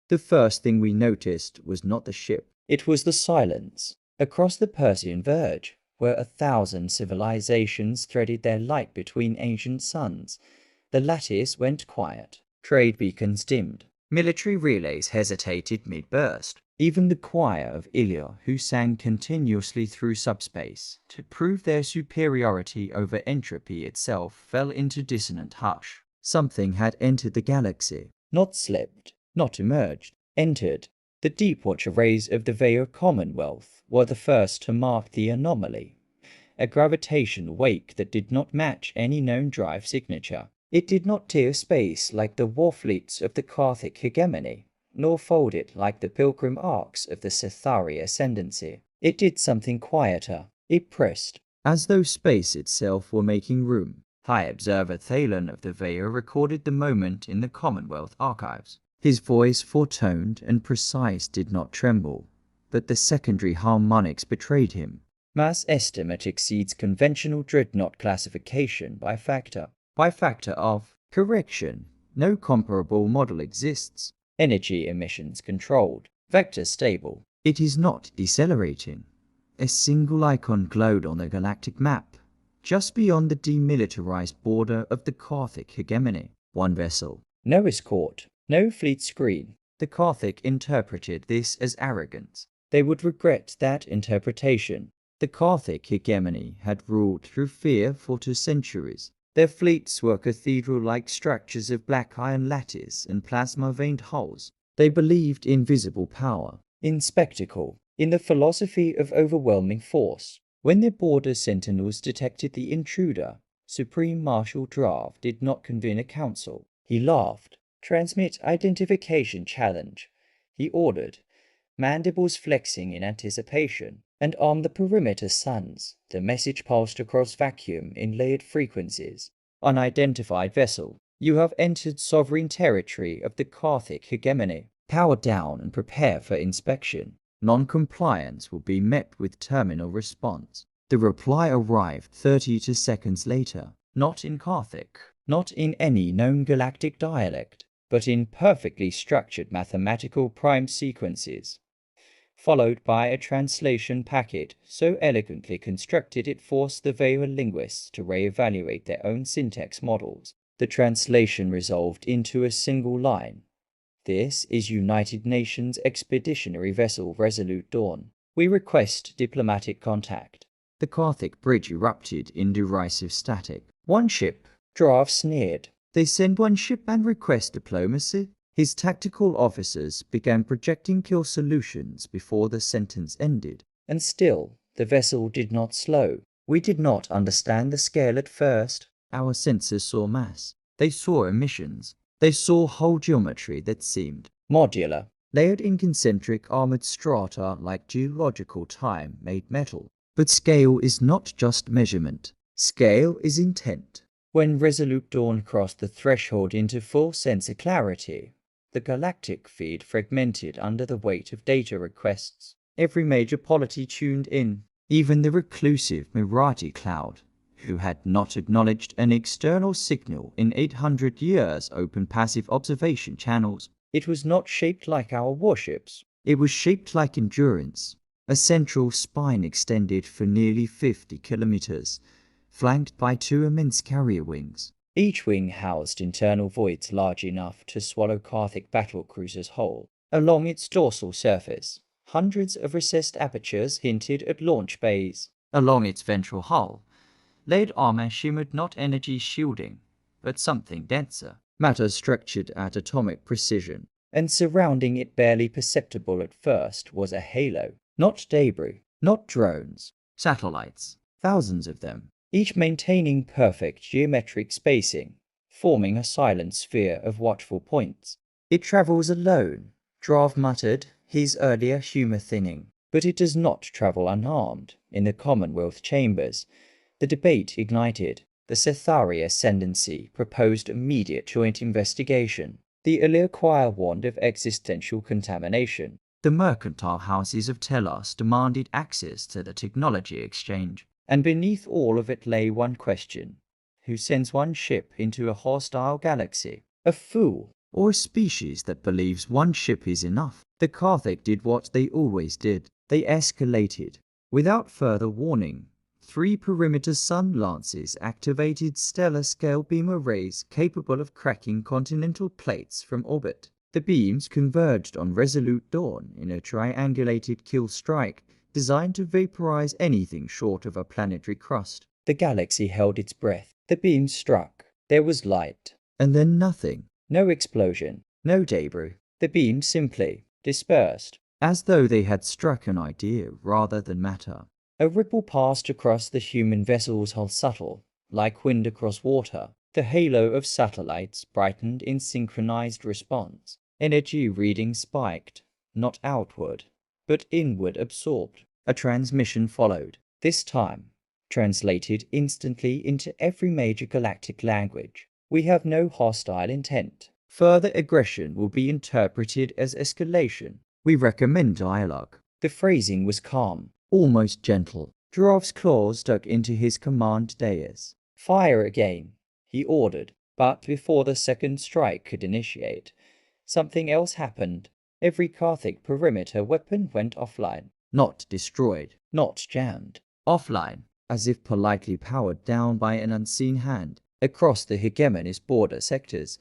The first thing we noticed was not the ship. It was the silence. Across the Persian verge, where 1,000 civilizations threaded their light between ancient suns, the lattice went quiet. Trade beacons dimmed. Military relays hesitated mid-burst. Even the choir of Ilya, who sang continuously through subspace to prove their superiority over entropy itself, fell into dissonant hush. Something had entered the galaxy. Not slipped, not emerged, entered. The Deepwatch arrays of the Vega Commonwealth were the first to mark the anomaly. A gravitation wake that did not match any known drive signature. It did not tear space like the war fleets of the Carthic hegemony, nor fold it like the pilgrim arcs of the Centauri ascendancy. It did something quieter. It pressed, as though space itself were making room. High Observer Thalen of the Vega recorded the moment in the Commonwealth archives. His voice, foretoned and precise, did not tremble, but the secondary harmonics betrayed him. Mass estimate exceeds conventional dreadnought classification by factor. By factor of correction. No comparable model exists. Energy emissions controlled. Vector stable. It is not decelerating. A single icon glowed on the galactic map, just beyond the demilitarized border of the Carthic hegemony. One vessel. No escort. No fleet screen. The Carthic interpreted this as arrogance. They would regret that interpretation. The Carthic hegemony had ruled through fear for 2 centuries. Their fleets were cathedral-like structures of black iron lattice and plasma-veined hulls. They believed in visible power, in spectacle, in the philosophy of overwhelming force. When their border sentinels detected the intruder, Supreme Marshal Drav did not convene a council. He laughed. Transmit identification challenge, he ordered, mandibles flexing in anticipation. And on the perimeter suns, the message pulsed across vacuum in layered frequencies. Unidentified vessel, you have entered sovereign territory of the Carthic hegemony. Power down and prepare for inspection. Non-compliance will be met with terminal response. The reply arrived 32 seconds later, not in Carthic, not in any known galactic dialect, but in perfectly structured mathematical prime sequences, followed by a translation packet so elegantly constructed it forced the Vega linguists to re-evaluate their own syntax models. The translation resolved into a single line. This is United Nations Expeditionary Vessel Resolute Dawn. We request diplomatic contact. The Carthic bridge erupted in derisive static. One ship, Drav sneered. They send one ship and request diplomacy? His tactical officers began projecting kill solutions before the sentence ended. And still, the vessel did not slow. We did not understand the scale at first. Our sensors saw mass. They saw emissions. They saw whole geometry that seemed modular, layered in concentric armored strata like geological time made metal. But scale is not just measurement. Scale is intent. When Resolute Dawn crossed the threshold into full sensor clarity, the galactic feed fragmented under the weight of data requests. Every major polity tuned in, even the reclusive Mirati cloud, who had not acknowledged an external signal in 800 years, opened passive observation channels. It was not shaped like our warships. It was shaped like endurance. A central spine extended for nearly 50 kilometers, flanked by 2 immense carrier wings. Each wing housed internal voids large enough to swallow Carthic battlecruisers whole. Along its dorsal surface, hundreds of recessed apertures hinted at launch bays. Along its ventral hull, layered armor shimmered not energy shielding, but something denser, matter structured at atomic precision. And surrounding it, barely perceptible at first, was a halo. Not debris, not drones, satellites, thousands of them, each maintaining perfect geometric spacing, forming a silent sphere of watchful points. It travels alone, Drav muttered, his earlier humor thinning. But it does not travel unarmed. In the Commonwealth chambers, the debate ignited. The Centauri ascendancy proposed immediate joint investigation. The Ilya choir warned of existential contamination. The mercantile houses of Telos demanded access to the technology exchange. And beneath all of it lay one question. Who sends one ship into a hostile galaxy? A fool. or a species that believes one ship is enough. The Karthik did what they always did. They escalated. Without further warning, 3 perimeter sun lances activated stellar scale beam arrays capable of cracking continental plates from orbit. The beams converged on Resolute Dawn in a triangulated kill strike designed to vaporize anything short of a planetary crust. The galaxy held its breath. The beams struck. There was light. And then nothing. No explosion. No debris. The beams simply dispersed, as though they had struck an idea rather than matter. A ripple passed across the human vessel's hull, subtle, like wind across water. The halo of satellites brightened in synchronized response. Energy readings spiked, not outward, but inward absorbed. A transmission followed, this time translated instantly into every major galactic language. We have no hostile intent. Further aggression will be interpreted as escalation. We recommend dialogue. The phrasing was calm, almost gentle. Giraffe's claws dug into his command dais. Fire again, he ordered. But before the second strike could initiate, something else happened. Every Karthik perimeter weapon went offline. Not destroyed, not jammed. Offline, as if politely powered down by an unseen hand. Across the hegemonist border sectors,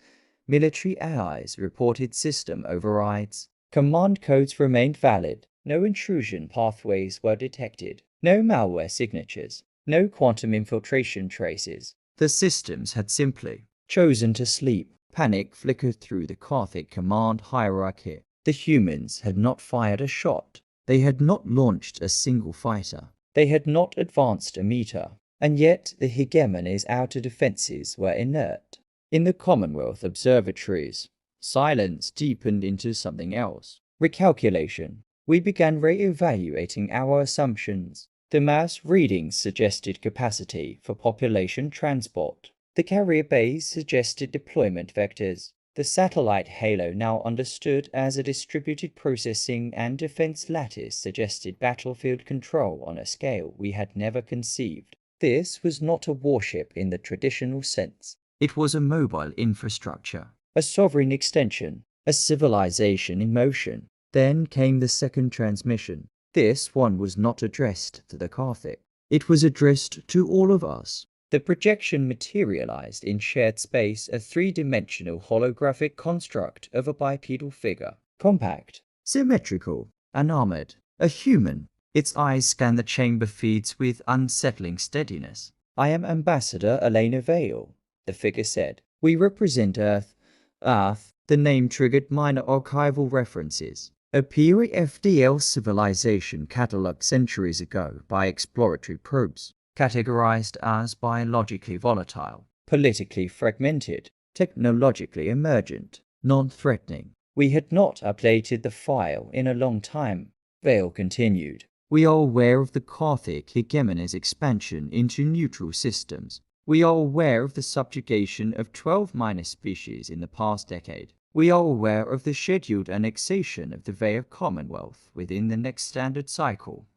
military allies reported system overrides. Command codes remained valid. No intrusion pathways were detected. No malware signatures. No quantum infiltration traces. The systems had simply chosen to sleep. Panic flickered through the Karthik command hierarchy. The humans had not fired a shot. They had not launched a single fighter. They had not advanced a meter. And yet the hegemony's outer defenses were inert. In the Commonwealth observatories, silence deepened into something else. Recalculation. We began re-evaluating our assumptions. The mass readings suggested capacity for population transport. The carrier bays suggested deployment vectors. The satellite halo now understood as a distributed processing and defense lattice suggested battlefield control on a scale we had never conceived. This was not a warship in the traditional sense. It was a mobile infrastructure, a sovereign extension, a civilization in motion. Then came the second transmission. This one was not addressed to the Karthik. It was addressed to all of us. The projection materialized in shared space, a 3-dimensional holographic construct of a bipedal figure. Compact, symmetrical, unarmored, a human. Its eyes scanned the chamber feeds with unsettling steadiness. I am Ambassador Elena Vale, the figure said. We represent Earth. Earth. The name triggered minor archival references. A PRFDL civilization catalogued centuries ago by exploratory probes, categorized as biologically volatile, politically fragmented, technologically emergent, non-threatening. We had not updated the file in a long time, Vale continued. We are aware of the Karthik hegemony's expansion into neutral systems. We are aware of the subjugation of 12 minor species in the past decade. We are aware of the scheduled annexation of the Veil Commonwealth within the next standard cycle.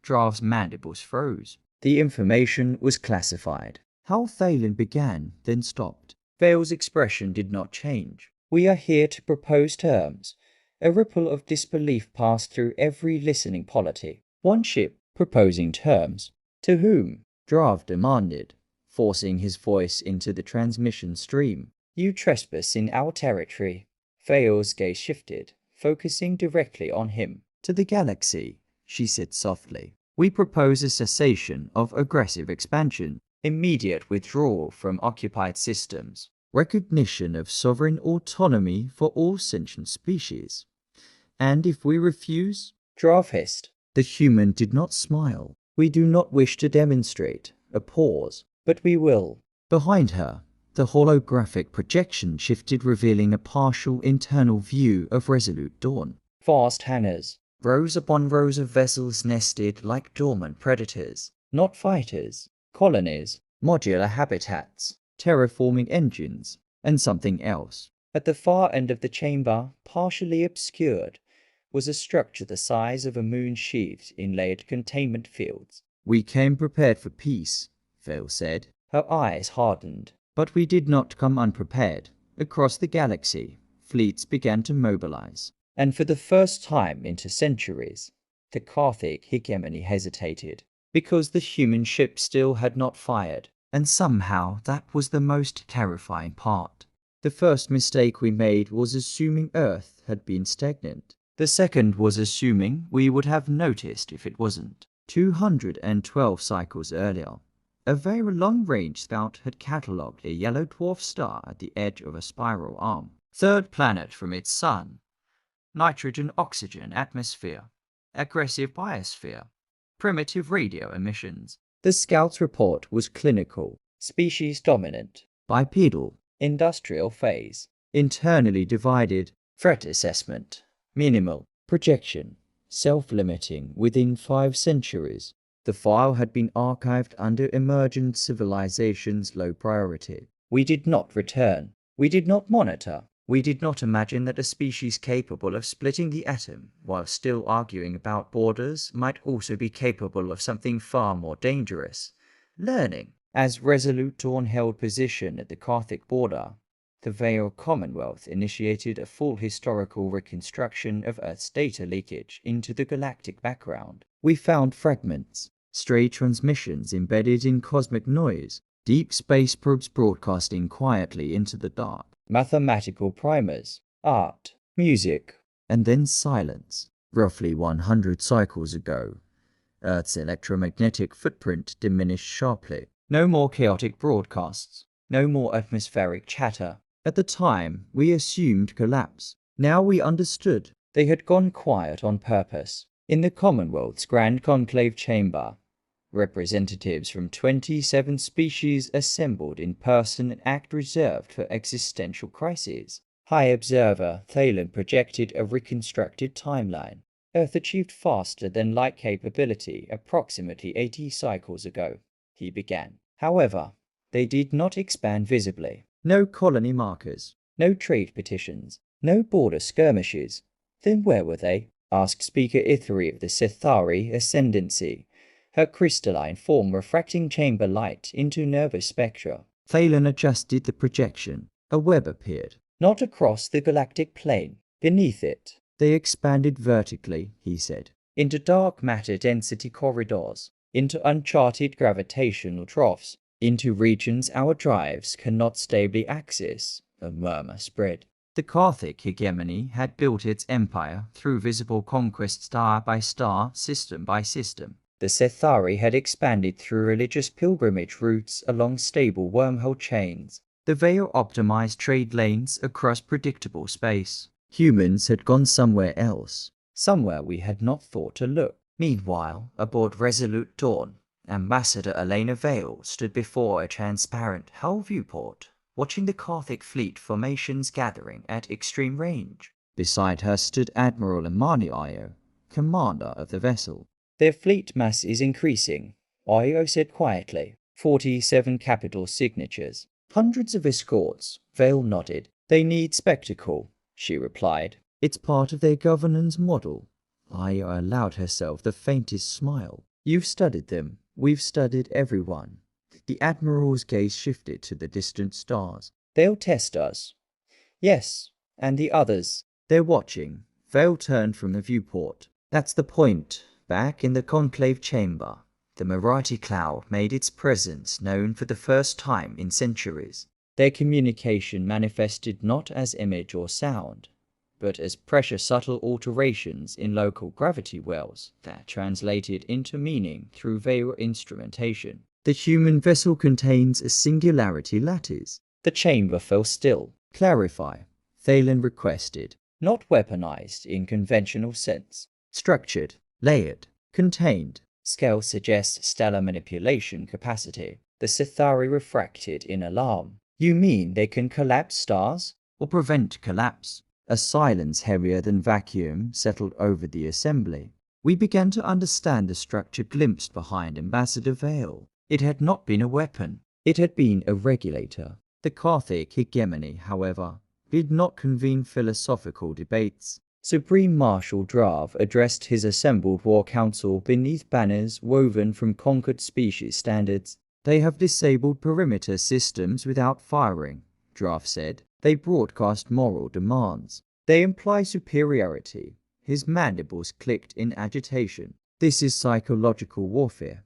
Giraffe's mandibles froze. The information was classified. How Thalen began, then stopped. Vale's expression did not change. We are here to propose terms. A ripple of disbelief passed through every listening polity. One ship proposing terms. To whom? Giraffe demanded, forcing his voice into the transmission stream. You trespass in our territory. Vale's gaze shifted, focusing directly on him. To the galaxy, she said softly. We propose a cessation of aggressive expansion, immediate withdrawal from occupied systems, recognition of sovereign autonomy for all sentient species. And if we refuse? Giraffe hissed. The human did not smile. We do not wish to demonstrate. A pause. But we will. Behind her, the holographic projection shifted, revealing a partial internal view of Resolute Dawn. Vast hangars, rows upon rows of vessels nested like dormant predators, not fighters, colonies, modular habitats, terraforming engines, and something else. At the far end of the chamber, partially obscured, was a structure the size of a moon sheathed in layered containment fields. We came prepared for peace, Vale said. Her eyes hardened. But we did not come unprepared. Across the galaxy, fleets began to mobilize. And for the first time into centuries, the Galactic hegemony hesitated, because the human ship still had not fired. And somehow that was the most terrifying part. The first mistake we made was assuming Earth had been stagnant. The second was assuming we would have noticed if it wasn't. 212 cycles earlier, a very long-range scout had catalogued a yellow dwarf star at the edge of a spiral arm. Third planet from its sun. Nitrogen-oxygen atmosphere. Aggressive biosphere. Primitive radio emissions. The scout's report was clinical. Species dominant. Bipedal. Industrial phase. Internally divided. Threat assessment. Minimal. Projection. Self-limiting within 5 centuries. The file had been archived under emergent civilization's low priority. We did not return. We did not monitor. We did not imagine that a species capable of splitting the atom while still arguing about borders might also be capable of something far more dangerous. Learning. As Resolute Dawn held position at the Galactic border, the Veil Commonwealth initiated a full historical reconstruction of Earth's data leakage into the galactic background. We found fragments, stray transmissions embedded in cosmic noise, deep space probes broadcasting quietly into the dark, mathematical primers, art, music, and then silence. Roughly 100 cycles ago, Earth's electromagnetic footprint diminished sharply. No more chaotic broadcasts, no more atmospheric chatter. At the time, we assumed collapse. Now we understood. They had gone quiet on purpose. In the Commonwealth's Grand Conclave Chamber, representatives from 27 species assembled in person an act reserved for existential crises. High Observer Thalen projected a reconstructed timeline. Earth achieved faster than light capability approximately 80 cycles ago, he began. However, they did not expand visibly. No colony markers, no trade petitions, no border skirmishes. Then where were they? Asked Speaker Ithri of the Sethari Ascendancy, her crystalline form refracting chamber light into nervous spectra. Thalen adjusted the projection. A web appeared. Not across the galactic plane. Beneath it. They expanded vertically, he said, into dark matter density corridors, into uncharted gravitational troughs, into regions our drives cannot stably access, a murmur spread. The Galactic hegemony had built its empire through visible conquest star by star, system by system. The Sethari had expanded through religious pilgrimage routes along stable wormhole chains. The Veil optimized trade lanes across predictable space. Humans had gone somewhere else, somewhere we had not thought to look. Meanwhile, aboard Resolute Dawn, Ambassador Elena Vale stood before a transparent hull viewport, watching the Galactic fleet formations gathering at extreme range. Beside her stood Admiral Imani Io, commander of the vessel. Their fleet mass is increasing, Io said quietly. 47 capital signatures. Hundreds of escorts, Vale nodded. They need spectacle, she replied. It's part of their governance model. Io allowed herself the faintest smile. You've studied them. We've studied everyone. The Admiral's gaze shifted to the distant stars. They'll test us. Yes, and the others. They're watching. Vale turned from the viewport. That's the point. Back in the conclave chamber, the Marathi cloud made its presence known for the first time in centuries. Their communication manifested not as image or sound, but as pressure-subtle alterations in local gravity wells that translated into meaning through Veil instrumentation. The human vessel contains a singularity lattice. The chamber fell still. Clarify, Thalen requested. Not weaponized in conventional sense. Structured, layered, contained. Scale suggests stellar manipulation capacity. The Sethari refracted in alarm. You mean they can collapse stars? Or prevent collapse? A silence heavier than vacuum settled over the assembly. We began to understand the structure glimpsed behind Ambassador Vale. It had not been a weapon. It had been a regulator. The Galactic hegemony, however, did not convene philosophical debates. Supreme Marshal Drav addressed his assembled war council beneath banners woven from conquered species standards. They have disabled perimeter systems without firing, Drav said. They broadcast moral demands. They imply superiority. His mandibles clicked in agitation. This is psychological warfare.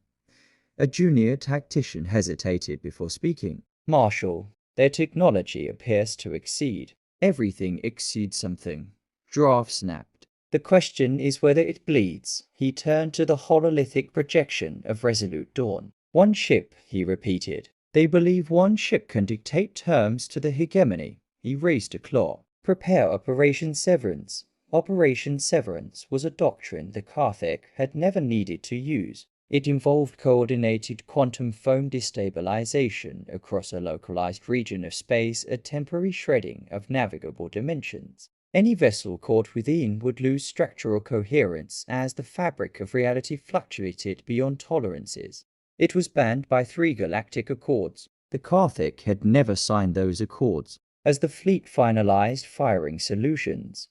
A junior tactician hesitated before speaking. Marshal, their technology appears to exceed. Everything exceeds something. Giraffe snapped. The question is whether it bleeds. He turned to the hololithic projection of Resolute Dawn. One ship, he repeated. They believe one ship can dictate terms to the hegemony. He raised a claw. Prepare Operation Severance. Operation Severance was a doctrine the Carthic had never needed to use. It involved coordinated quantum foam destabilization across a localized region of space, a temporary shredding of navigable dimensions. Any vessel caught within would lose structural coherence as the fabric of reality fluctuated beyond tolerances. It was banned by 3 Galactic Accords. The Carthic had never signed those accords. As the fleet finalized firing solutions,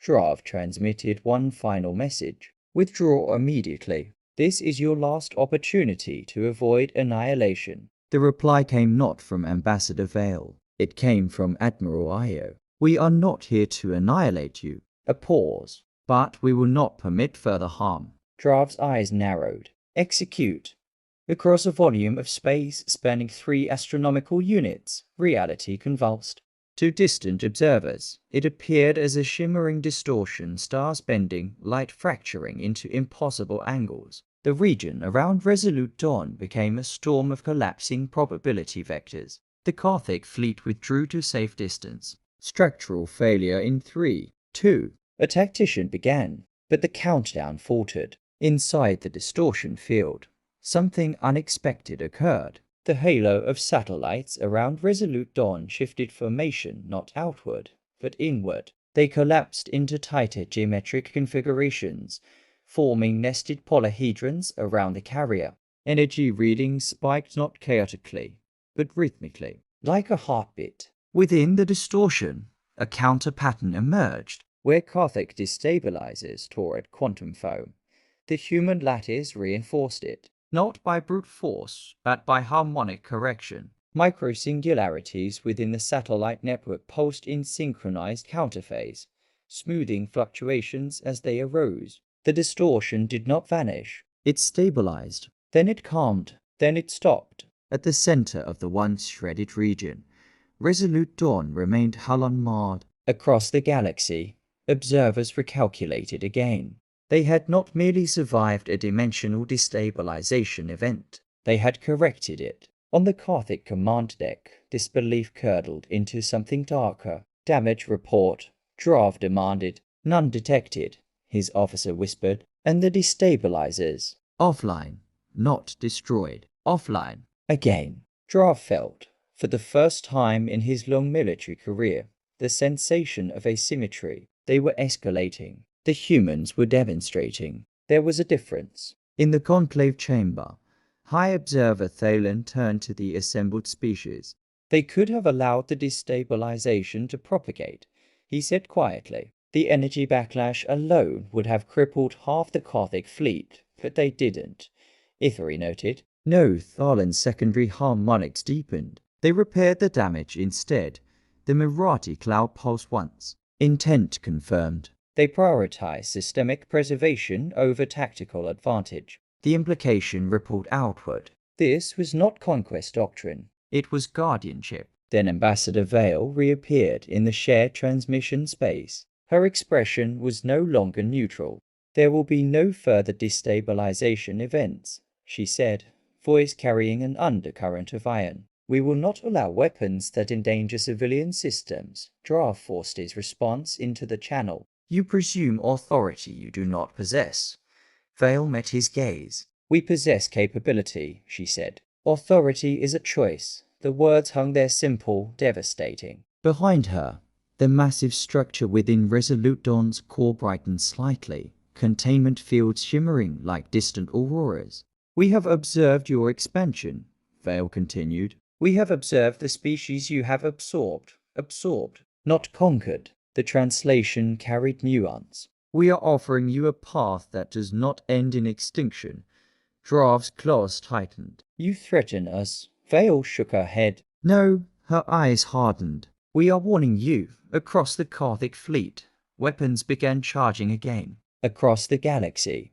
Giraffe transmitted one final message. Withdraw immediately. This is your last opportunity to avoid annihilation. The reply came not from Ambassador Vale. It came from Admiral Io. We are not here to annihilate you. A pause. But we will not permit further harm. Giraffe's eyes narrowed. Execute. Across a volume of space spanning 3 astronomical units, reality convulsed. To distant observers, it appeared as a shimmering distortion, stars bending, light fracturing into impossible angles. The region around Resolute Dawn became a storm of collapsing probability vectors. The Carthic fleet withdrew to safe distance. Structural failure in 3, 2. A tactician began, but the countdown faltered. Inside the distortion field, something unexpected occurred. The halo of satellites around Resolute Dawn shifted formation not outward, but inward. They collapsed into tighter geometric configurations, forming nested polyhedrons around the carrier. Energy readings spiked not chaotically, but rhythmically, like a heartbeat. Within the distortion, a counter pattern emerged, where Carthic destabilizers tore at quantum foam. The human lattice reinforced it, not by brute force, but by harmonic correction. Microsingularities within the satellite network pulsed in synchronized counterphase, smoothing fluctuations as they arose. The distortion did not vanish. It stabilized. Then it calmed. Then it stopped. At the center of the once shredded region, Resolute Dawn remained hull unmarred. Across the galaxy, observers recalculated again. They had not merely survived a dimensional destabilization event, they had corrected it. On the Carthic command deck, disbelief curdled into something darker. Damage report, Giraffe demanded. None detected, his officer whispered. And the destabilizers? Offline, not destroyed. Offline. Again, Giraffe felt, for the first time in his long military career, the sensation of asymmetry. They were escalating. The humans were demonstrating. There was a difference. In the conclave chamber, High Observer Thalen turned to the assembled species. They could have allowed the destabilization to propagate, he said quietly. The energy backlash alone would have crippled half the Carthic fleet, but they didn't. Ithari noted. No, Thalen's secondary harmonics deepened. They repaired the damage instead. The Mirati cloud pulsed once. Intent confirmed. They prioritized systemic preservation over tactical advantage. The implication rippled outward. This was not conquest doctrine. It was guardianship. Then Ambassador Vale reappeared in the shared transmission space. Her expression was no longer neutral. There will be no further destabilization events, she said, voice carrying an undercurrent of iron. We will not allow weapons that endanger civilian systems. Giraffe forced his response into the channel. You presume authority you do not possess. Vale met his gaze. We possess capability, she said. Authority is a choice. The words hung there simple, devastating. Behind her, the massive structure within Resolute Dawn's core brightened slightly, containment fields shimmering like distant auroras. We have observed your expansion, Vale continued. We have observed the species you have absorbed, not conquered. The translation carried nuance. We are offering you a path that does not end in extinction. Giraffe's claws tightened. You threaten us. Vale shook her head. No, her eyes hardened. "We are warning you." Across the Karthik fleet, weapons began charging again. Across the galaxy,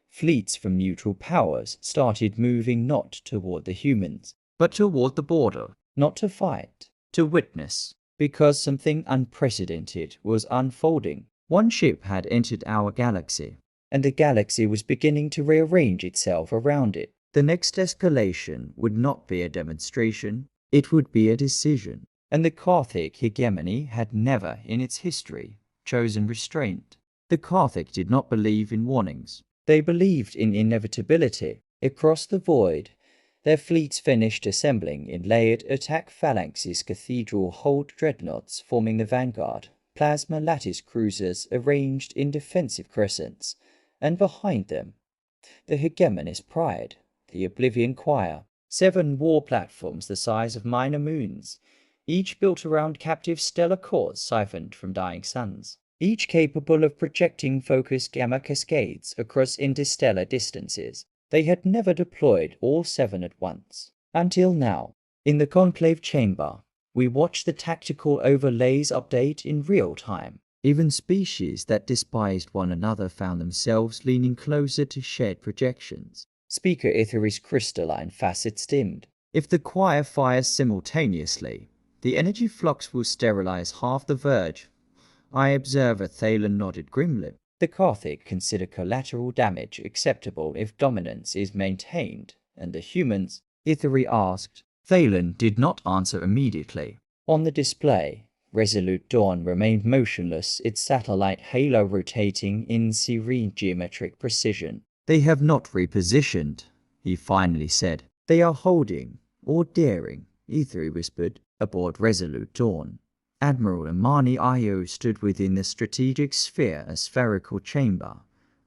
fleets from neutral powers started moving not toward the humans, but toward the border, not to fight, to witness, because something unprecedented was unfolding. One ship had entered our galaxy, and the galaxy was beginning to rearrange itself around it. The next escalation would not be a demonstration, it would be a decision. And the Karthik hegemony had never in its history chosen restraint. The Karthik did not believe in warnings. They believed in inevitability. Across the void, their fleets finished assembling in layered attack phalanxes, cathedral-hulled dreadnoughts forming the vanguard, plasma lattice cruisers arranged in defensive crescents, and behind them, the hegemonist pride, the Oblivion Choir, 7 war platforms the size of minor moons, each built around captive stellar cores siphoned from dying suns, each capable of projecting focused gamma cascades across interstellar distances. They had never deployed all 7 at once. Until now, in the conclave chamber, we watched the tactical overlays update in real time. Even species that despised one another found themselves leaning closer to shared projections. Speaker Itheri's crystalline facets dimmed. If the choir fires simultaneously, the energy flux will sterilize half the verge. I observer Thalen nodded grimly. The Karthik consider collateral damage acceptable if dominance is maintained, and the humans, Itheri asked. Thalen did not answer immediately. On the display, Resolute Dawn remained motionless, its satellite halo rotating in serene geometric precision. "They have not repositioned," he finally said. "They are holding, or daring," Itheri whispered, aboard Resolute Dawn. Admiral Imani Io stood within the strategic sphere, a spherical chamber,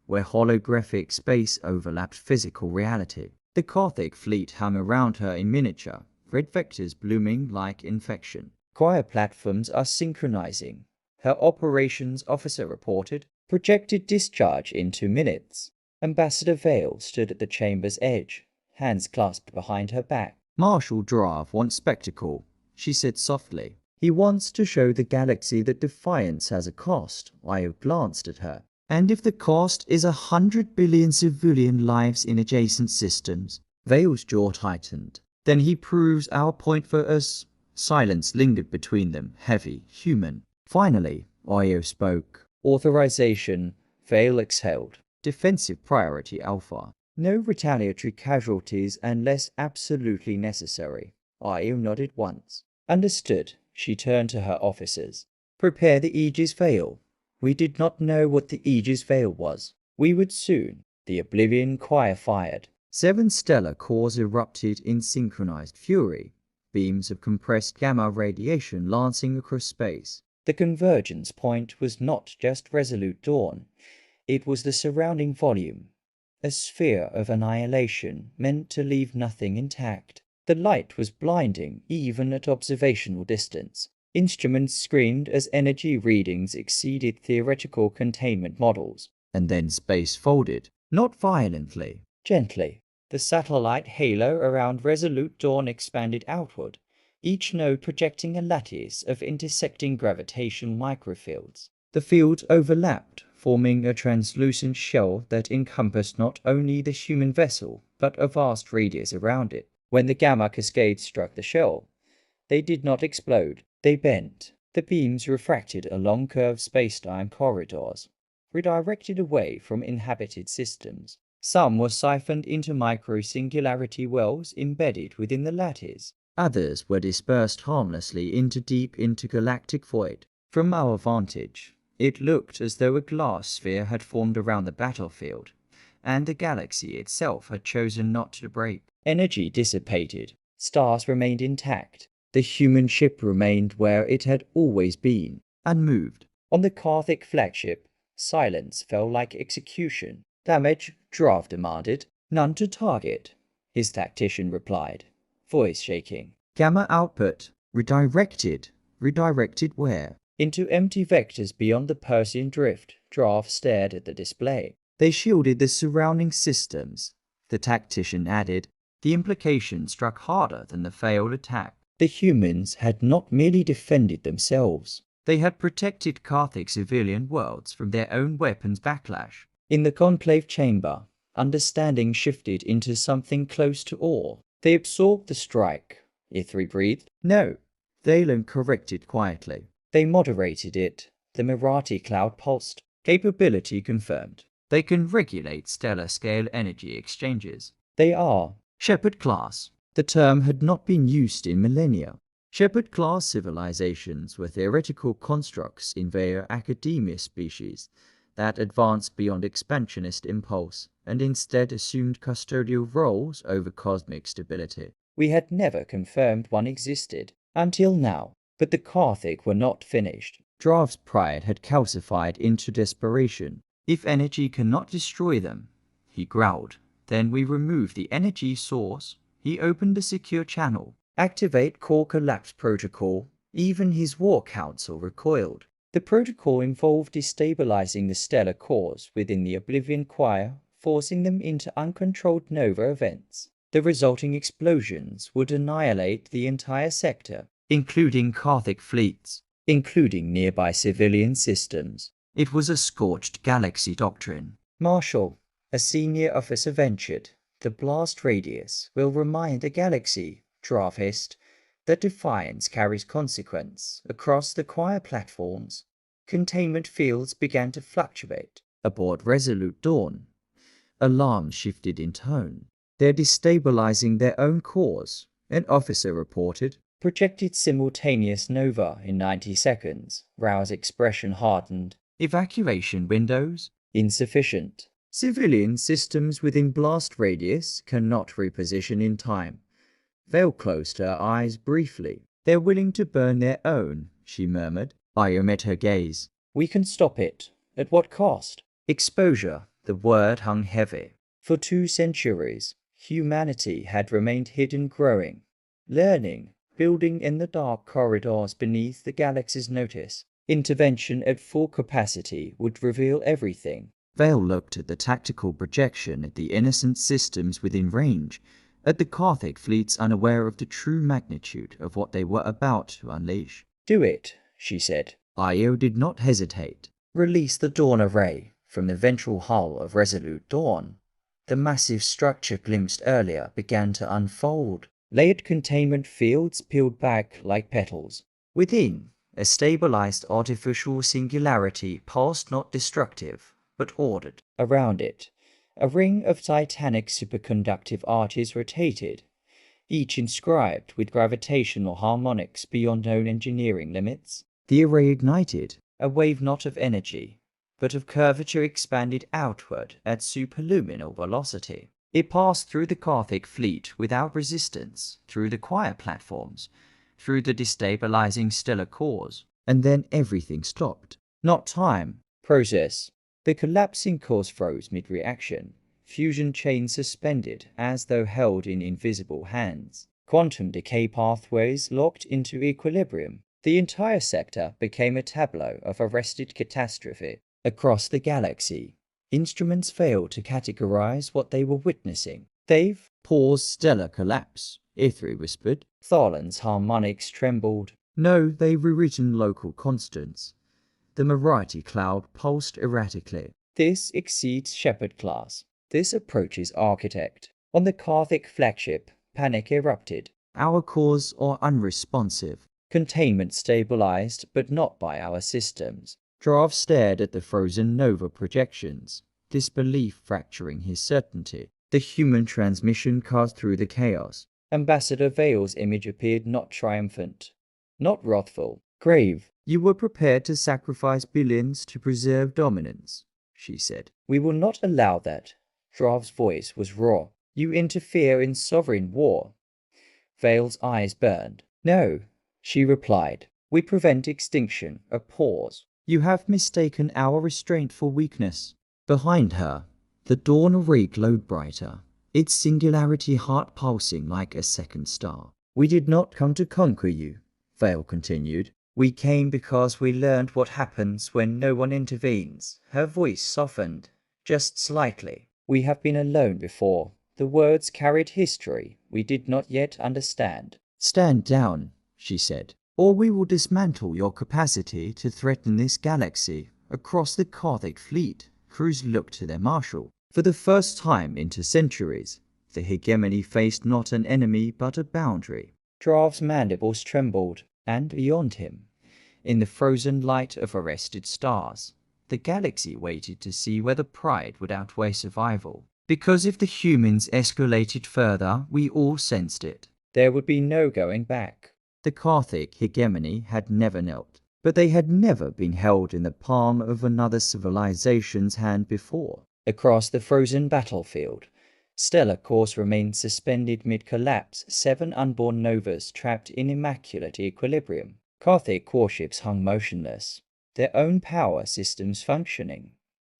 where holographic space overlapped physical reality. The Karthik fleet hung around her in miniature, red vectors blooming like infection. "Choir platforms are synchronizing," her operations officer reported. "Projected discharge in 2 minutes." Ambassador Vale stood at the chamber's edge, hands clasped behind her back. "Marshal Drav wants spectacle," she said softly. "He wants to show the galaxy that defiance has a cost." Io glanced at her. "And if the cost is 100 billion civilian lives in adjacent systems?" Vale's jaw tightened. "Then he proves our point for us." Silence lingered between them, heavy, human. Finally, Io spoke. "Authorization." Vale exhaled. "Defensive priority Alpha. No retaliatory casualties unless absolutely necessary." Io nodded once. "Understood." She turned to her officers. "Prepare the Aegis Veil." We did not know what the Aegis Veil was. We would soon. The Oblivion Choir fired. 7 stellar cores erupted in synchronized fury, beams of compressed gamma radiation lancing across space. The convergence point was not just Resolute Dawn. It was the surrounding volume, a sphere of annihilation meant to leave nothing intact. The light was blinding, even at observational distance. Instruments screamed as energy readings exceeded theoretical containment models. And then space folded, not violently, gently. The satellite halo around Resolute Dawn expanded outward, each node projecting a lattice of intersecting gravitational microfields. The fields overlapped, forming a translucent shell that encompassed not only the human vessel, but a vast radius around it. When the gamma cascades struck the shell, they did not explode. They bent. The beams refracted along curved space-time corridors, redirected away from inhabited systems. Some were siphoned into micro-singularity wells embedded within the lattice. Others were dispersed harmlessly into deep intergalactic void. From our vantage, it looked as though a glass sphere had formed around the battlefield, and the galaxy itself had chosen not to break. Energy dissipated. Stars remained intact. The human ship remained where it had always been, unmoved. On the Karthik flagship, silence fell like execution. "Damage?" Drav demanded. "None to target," his tactician replied, voice shaking. "Gamma output redirected." "Redirected where?" "Into empty vectors beyond the Persian drift." Drav stared at the display. "They shielded the surrounding systems," the tactician added. The implication struck harder than the failed attack. The humans had not merely defended themselves. They had protected Karthik civilian worlds from their own weapons backlash. In the conclave chamber, understanding shifted into something close to awe. They absorbed the strike. Ithri breathed. No. Thalen corrected quietly. They moderated it. The Marathi cloud pulsed. Capability confirmed. They can regulate stellar-scale energy exchanges. They are Shepherd class. The term had not been used in millennia. Shepherd class civilizations were theoretical constructs in their academia species that advanced beyond expansionist impulse and instead assumed custodial roles over cosmic stability. We had never confirmed one existed, until now, but the Karthik were not finished. Drav's pride had calcified into desperation. If energy cannot destroy them, he growled, then we remove the energy source. He opened a secure channel. Activate core collapse protocol. Even his war council recoiled. The protocol involved destabilizing the stellar cores within the Oblivion Choir, forcing them into uncontrolled nova events. The resulting explosions would annihilate the entire sector, including Karthik fleets, including nearby civilian systems. It was a scorched galaxy doctrine. Marshal, a senior officer ventured, the blast radius will remind the galaxy, Drav hissed, that defiance carries consequence across the choir platforms. Containment fields began to fluctuate. Aboard Resolute Dawn, alarms shifted in tone. They're destabilizing their own cores, an officer reported. Projected simultaneous nova in 90 seconds. Rao's expression hardened. Evacuation windows? Insufficient. Civilian systems within blast radius cannot reposition in time. Vale closed her eyes briefly. They're willing to burn their own, she murmured. Io met her gaze. We can stop it. At what cost? Exposure. The word hung heavy. For 2 centuries, humanity had remained hidden, growing, learning, building in the dark corridors beneath the galaxy's notice. Intervention at full capacity would reveal everything. Vale looked at the tactical projection at the innocent systems within range, at the Karthik fleets unaware of the true magnitude of what they were about to unleash. Do it, she said. Io did not hesitate. Release the Dawn Array from the ventral hull of Resolute Dawn. The massive structure glimpsed earlier began to unfold. Layered containment fields peeled back like petals. Within, a stabilized artificial singularity pulsed, not destructive, but ordered. Around it, a ring of titanic superconductive arches rotated, each inscribed with gravitational harmonics beyond known engineering limits. The array ignited, a wave not of energy, but of curvature expanded outward at superluminal velocity. It passed through the Karthik fleet without resistance, through the choir platforms, through the destabilizing stellar cores, and then everything stopped. Not time, process. The collapsing cores froze mid-reaction, fusion chains suspended as though held in invisible hands. Quantum decay pathways locked into equilibrium. The entire sector became a tableau of arrested catastrophe. Across the galaxy, instruments failed to categorize what they were witnessing. They've paused stellar collapse, Ithri whispered. Thalan's harmonics trembled. No, they've rewritten local constants. The Marathi cloud pulsed erratically. This exceeds Shepherd class. This approaches Architect. On the Karthik flagship, panic erupted. Our cores are unresponsive. Containment stabilized, but not by our systems. Drav stared at the frozen nova projections, disbelief fracturing his certainty. The human transmission cast through the chaos. Ambassador Vale's image appeared not triumphant, not wrathful. Grave. You were prepared to sacrifice billions to preserve dominance, she said. We will not allow that. Drav's voice was raw. You interfere in sovereign war. Vale's eyes burned. No, she replied. We prevent extinction. A pause. You have mistaken our restraint for weakness. Behind her, the dawn array glowed brighter, its singularity heart pulsing like a second star. We did not come to conquer you, Vale continued. We came because we learned what happens when no one intervenes. Her voice softened, just slightly. We have been alone before. The words carried history we did not yet understand. "Stand down," she said, "or we will dismantle your capacity to threaten this galaxy." Across the Galactic fleet, crews looked to their marshal. For the first time into centuries, the hegemony faced not an enemy but a boundary. Drav's mandibles trembled, and beyond him, in the frozen light of arrested stars, the galaxy waited to see whether pride would outweigh survival. Because if the humans escalated further, we all sensed it. There would be no going back. The Galactic hegemony had never knelt, but they had never been held in the palm of another civilization's hand before. Across the frozen battlefield, stellar cores remained suspended mid-collapse, 7 unborn novas trapped in immaculate equilibrium. Galactic warships hung motionless, their own power systems functioning,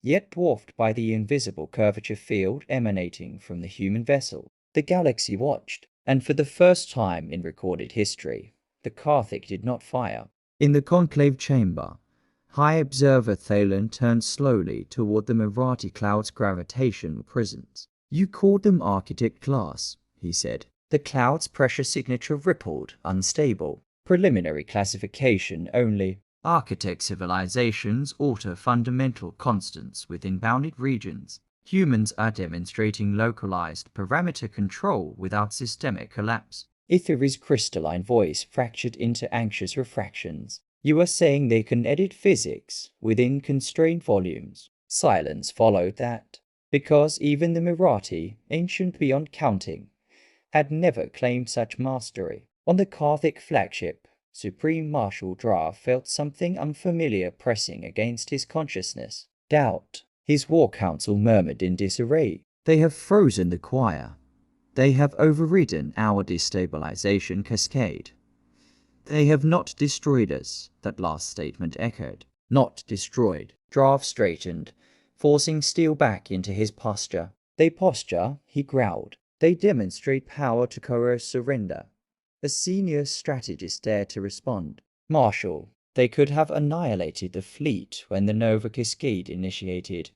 yet dwarfed by the invisible curvature field emanating from the human vessel. The galaxy watched, and for the first time in recorded history, the Galactic did not fire. In the conclave chamber, High Observer Thalen turned slowly toward the Marathi cloud's gravitational prisons. "You called them architect class," he said. The cloud's pressure signature rippled, unstable. "Preliminary classification only. Architect civilizations alter fundamental constants within bounded regions. Humans are demonstrating localized parameter control without systemic collapse." Ithuri's crystalline voice fractured into anxious refractions. "You are saying they can edit physics within constrained volumes?" Silence followed that, because even the Marathi, ancient beyond counting, had never claimed such mastery. On the Galactic flagship, Supreme Marshal Drav felt something unfamiliar pressing against his consciousness. Doubt. His war council murmured in disarray. "They have frozen the choir. They have overridden our destabilization cascade. They have not destroyed us," that last statement echoed. "Not destroyed." Drav straightened, forcing steel back into his posture. "They posture," he growled. "They demonstrate power to coerce surrender." A senior strategist dared to respond. "Marshal, they could have annihilated the fleet when the Nova Cascade initiated."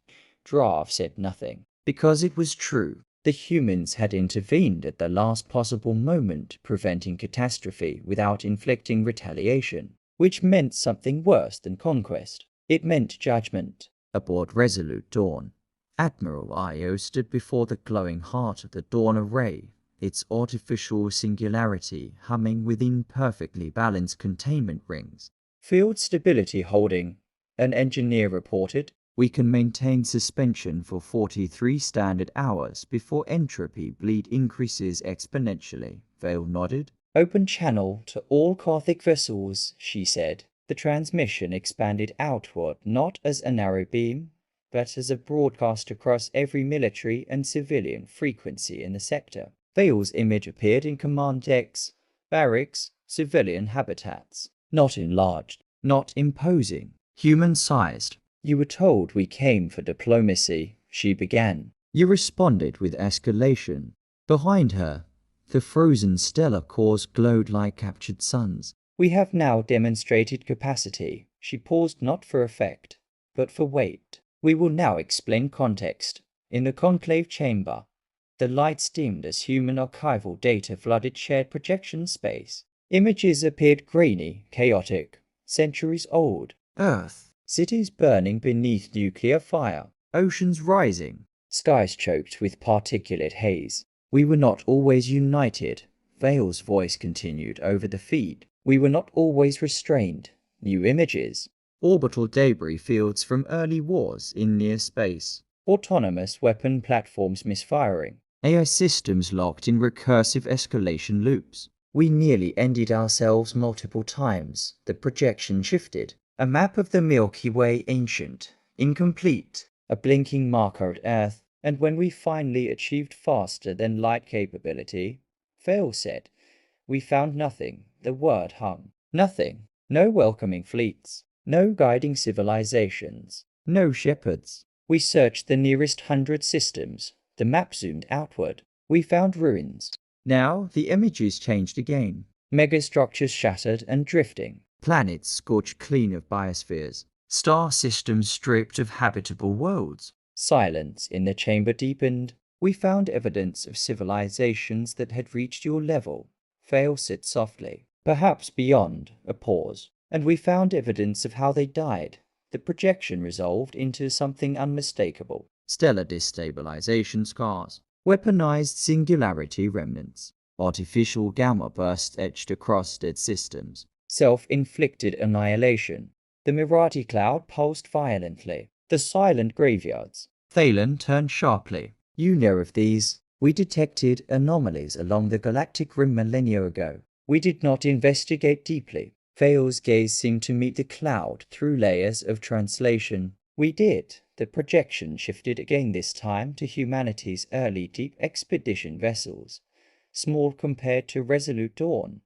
Drav said nothing. Because it was true. The humans had intervened at the last possible moment, preventing catastrophe without inflicting retaliation, which meant something worse than conquest. It meant judgment. Aboard Resolute Dawn, Admiral Io stood before the glowing heart of the Dawn array, its artificial singularity humming within perfectly balanced containment rings. "Field stability holding," an engineer reported. "We can maintain suspension for 43 standard hours before entropy bleed increases exponentially," Vale nodded. "Open channel to all Galactic vessels," she said. The transmission expanded outward not as a narrow beam, but as a broadcast across every military and civilian frequency in the sector. Vale's image appeared in command decks, barracks, civilian habitats. Not enlarged, not imposing, human-sized. "You were told we came for diplomacy," she began. "You responded with escalation." Behind her, the frozen stellar cores glowed like captured suns. "We have now demonstrated capacity." She paused not for effect, but for weight. "We will now explain context." In the conclave chamber, the lights dimmed as human archival data flooded shared projection space. Images appeared grainy, chaotic, centuries old. Earth. Cities burning beneath nuclear fire. Oceans rising. Skies choked with particulate haze. "We were not always united," Vale's voice continued over the feed. "We were not always restrained." New images. Orbital debris fields from early wars in near space. Autonomous weapon platforms misfiring. AI systems locked in recursive escalation loops. "We nearly ended ourselves multiple times." The projection shifted. A map of the Milky Way, ancient, incomplete, a blinking marker at Earth. "And when we finally achieved faster than light capability," Vale said, "we found nothing." The word hung. Nothing. No welcoming fleets. No guiding civilizations. No shepherds. "We searched the nearest 100 systems." The map zoomed outward. "We found ruins." Now the images changed again. Megastructures shattered and drifting. Planets scorched clean of biospheres. Star systems stripped of habitable worlds. Silence in the chamber deepened. "We found evidence of civilizations that had reached your level," Fail said softly. Perhaps beyond a pause. And we found evidence of how they died. The projection resolved into something unmistakable. Stellar destabilization scars. Weaponized singularity remnants. Artificial gamma bursts etched across dead systems. Self-inflicted annihilation. The Mirati cloud pulsed violently. The silent graveyards. Thalen turned sharply. You know of these. We detected anomalies along the galactic rim millennia ago. We did not investigate deeply. Fail's gaze seemed to meet the cloud through layers of translation. We did. The projection shifted again, this time to humanity's early deep expedition vessels, small compared to Resolute Dawn,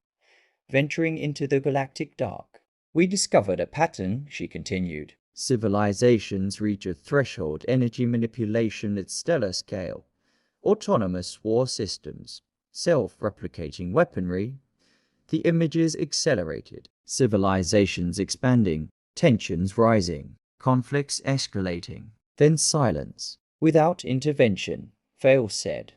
venturing into the galactic dark. We discovered a pattern, she continued. Civilizations reach a threshold, energy manipulation at stellar scale, autonomous war systems, self-replicating weaponry. The images accelerated, civilizations expanding, tensions rising, conflicts escalating. Then silence. Without intervention, Fail said.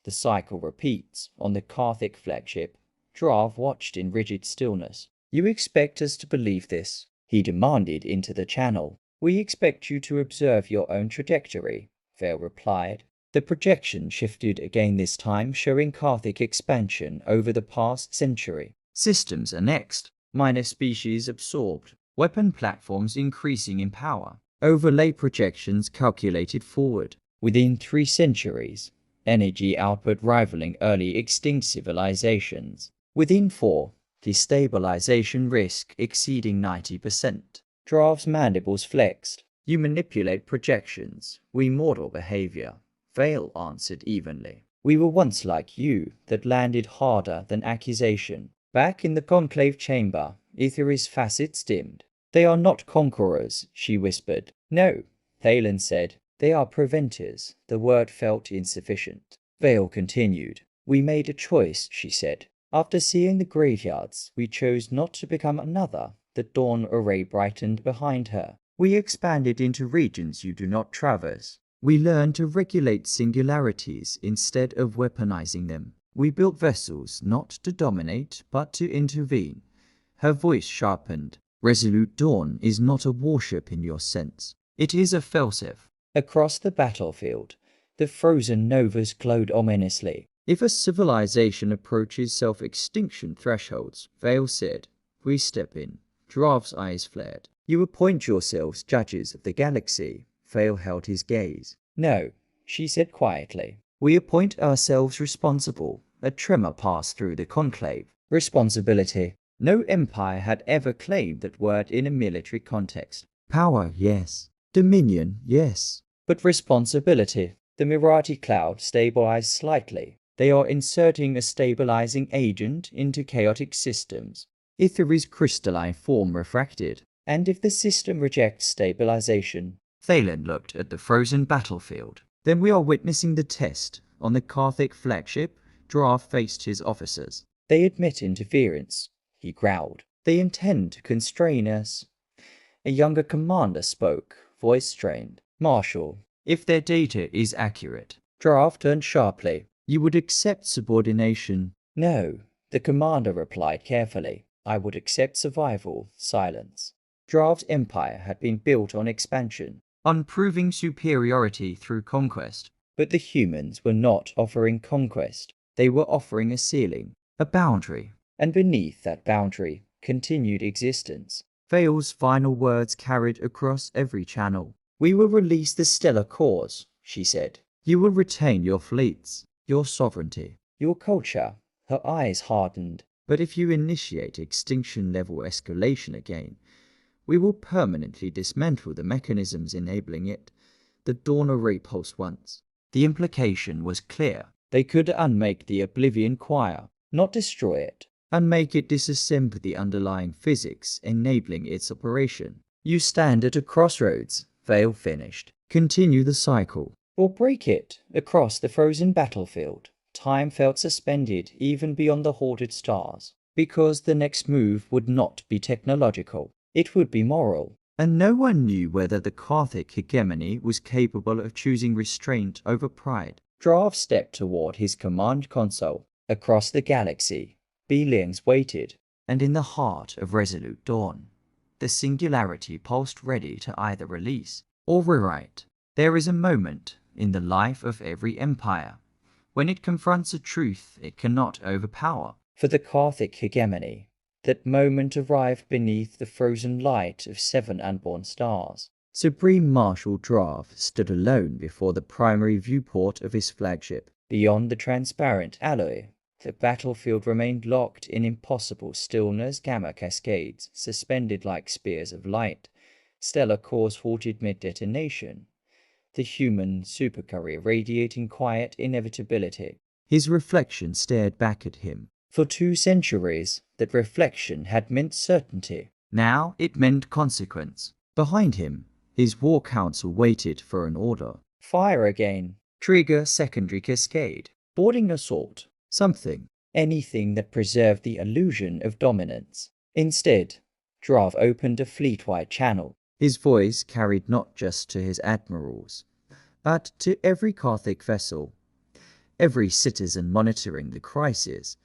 The cycle repeats on the Karthik flagship. Drav watched in rigid stillness. You expect us to believe this? He demanded into the channel. We expect you to observe your own trajectory, Fail replied. The projection shifted again, this time showing Karthik expansion over the past century. Systems annexed, minor species absorbed, weapon platforms increasing in power, overlay projections calculated forward. Within 3 centuries, energy output rivaling early extinct civilizations. Within 4, destabilization risk exceeding 90%. Drav's mandibles flexed. You manipulate projections, we model behavior. Vale answered evenly. We were once like you, that landed harder than accusation. Back in the conclave chamber, Aetheri's facets dimmed. They are not conquerors, she whispered. No, Thalen said. They are preventers. The word felt insufficient. Vale continued. We made a choice, she said. After seeing the graveyards, we chose not to become another. The dawn array brightened behind her. We expanded into regions you do not traverse. We learned to regulate singularities instead of weaponizing them. We built vessels not to dominate, but to intervene. Her voice sharpened. Resolute Dawn is not a warship in your sense. It is a Felsev. Across the battlefield, the frozen novas glowed ominously. If a civilization approaches self-extinction thresholds, Vale said, we step in. Drav's eyes flared. You appoint yourselves judges of the galaxy. Vale held his gaze. No, she said quietly. We appoint ourselves responsible. A tremor passed through the conclave. Responsibility. No empire had ever claimed that word in a military context. Power, yes. Dominion, yes. But responsibility. The Mirati cloud stabilized slightly. They are inserting a stabilizing agent into chaotic systems. Aetheri's crystalline form refracted. And if the system rejects stabilization? Thalen looked at the frozen battlefield. Then we are witnessing the test. On the Karthik flagship, Drav faced his officers. They admit interference, he growled. They intend to constrain us. A younger commander spoke, voice strained. Marshal, if their data is accurate. Drav turned sharply. You would accept subordination? No, the commander replied carefully. I would accept survival, silence. Drav's empire had been built on expansion, on proving superiority through conquest. But the humans were not offering conquest. They were offering a ceiling, a boundary, and beneath that boundary, continued existence. Vale's final words carried across every channel. We will release the stellar cores, she said. You will retain your fleets, your sovereignty, your culture. Her eyes hardened. But if you initiate extinction-level escalation again, we will permanently dismantle the mechanisms enabling it. The Dawn array pulsed once. The implication was clear. They could unmake the Oblivion Choir, not destroy it, unmake it, disassemble the underlying physics enabling its operation. You stand at a crossroads, Vale finished. Continue the cycle, or break it across the frozen battlefield. Time felt suspended even beyond the haunted stars, because the next move would not be technological. It would be moral, and no one knew whether the Karthik hegemony was capable of choosing restraint over pride. Drav stepped toward his command console. Across the galaxy, Beings waited, and in the heart of Resolute Dawn, the singularity pulsed ready to either release or rewrite. There is a moment in the life of every empire when it confronts a truth it cannot overpower. For the Gothic hegemony, that moment arrived beneath the frozen light of 7 unborn stars. Supreme Marshal Drav stood alone before the primary viewport of his flagship. Beyond the transparent alloy, the battlefield remained locked in impossible stillness. Gamma cascades, suspended like spears of light. Stellar cores halted mid-detonation. The human supercarrier radiating quiet inevitability. His reflection stared back at him. For 2 centuries, that reflection had meant certainty. Now it meant consequence. Behind him, his war council waited for an order. Fire again. Trigger secondary cascade. Boarding assault. Something. Anything that preserved the illusion of dominance. Instead, Drav opened a fleet-wide channel. His voice carried not just to his admirals, but to every Gothic vessel, every citizen monitoring the crisis,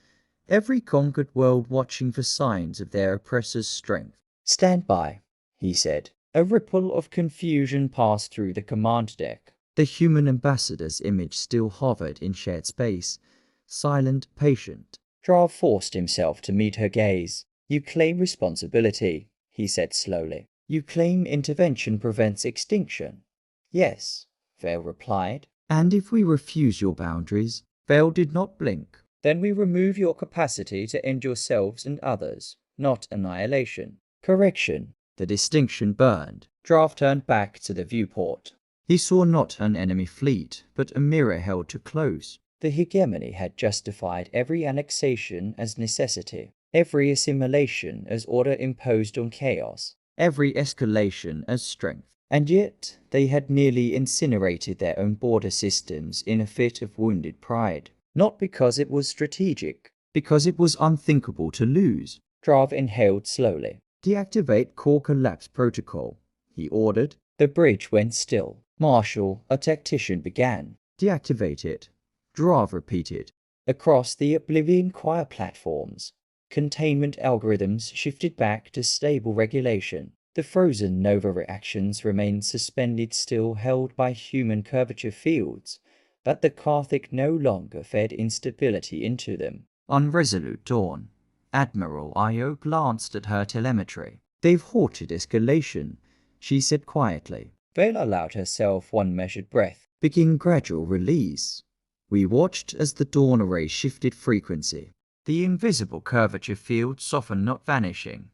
every conquered world watching for signs of their oppressor's strength. Stand by, he said. A ripple of confusion passed through the command deck. The human ambassador's image still hovered in shared space, silent, patient. Drav forced himself to meet her gaze. You claim responsibility, he said slowly. You claim intervention prevents extinction. Yes, Vale replied. And if we refuse your boundaries? Vale did not blink. Then we remove your capacity to end yourselves and others, not annihilation. Correction. The distinction burned. Drav turned back to the viewport. He saw not an enemy fleet, but a mirror held too close. The hegemony had justified every annexation as necessity, every assimilation as order imposed on chaos, every escalation as strength. And yet they had nearly incinerated their own border systems in a fit of wounded pride. Not because it was strategic, because it was unthinkable to lose. Drav inhaled slowly. Deactivate core collapse protocol, he ordered. The bridge went still. Marshal, a tactician, began. Deactivate it, Drav repeated. Across the Oblivion Choir platforms, containment algorithms shifted back to stable regulation. The frozen nova reactions remained suspended, still held by human curvature fields, but the Gothic no longer fed instability into them. On Resolute Dawn, Admiral Io glanced at her telemetry. They've halted escalation, she said quietly. Vale allowed herself one measured breath. Begin gradual release. We watched as the dawn array shifted frequency. The invisible curvature field softened, not vanishing,